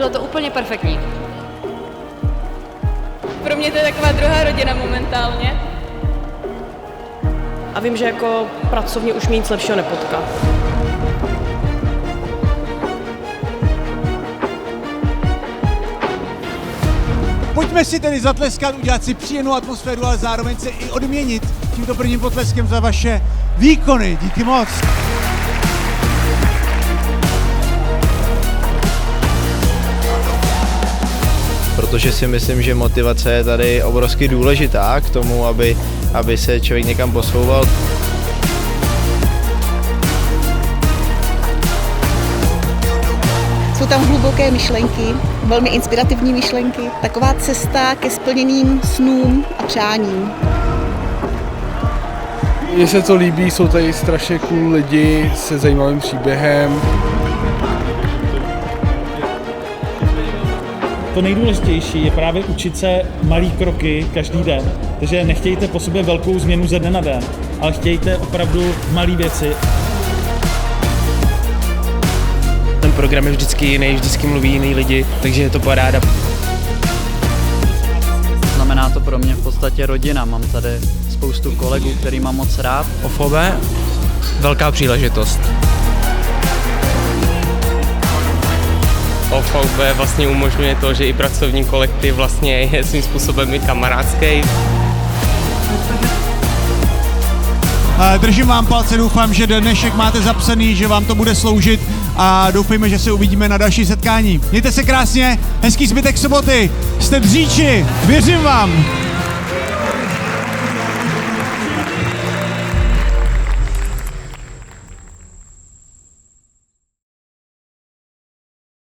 Bylo to úplně perfektní. Pro mě to je taková druhá rodina momentálně. A vím, že jako pracovně už mě nic lepšího nepotká. Pojďme si tedy zatleskat, udělat si příjemnou atmosféru, ale zároveň se i odměnit tímto prvním potleskem za vaše výkony. Díky moc. Protože si myslím, že motivace je tady obrovsky důležitá k tomu, aby se člověk někam posouval. Jsou tam hluboké myšlenky, velmi inspirativní myšlenky, taková cesta ke splněným snům a přáním. Mně se to líbí, jsou tady strašně cool lidi se zajímavým příběhem. To nejdůležitější je právě učit se malý kroky každý den. Takže nechtějte po sobě velkou změnu ze dne na den, ale chtějte opravdu malé věci. Ten program je vždycky jiný, vždycky mluví jiný lidi, takže je to paráda. Znamená to pro mě v podstatě rodina. Mám tady spoustu kolegů, který mám moc rád. OFOB, velká příležitost. OFOB vlastně umožňuje to, že i pracovní kolektiv vlastně je svým způsobem i kamarádský. Držím vám palce, doufám, že dnešek máte zapsaný, že vám to bude sloužit a doufejme, že se uvidíme na další setkání. Mějte se krásně, hezký zbytek soboty, jste dříči, věřím vám.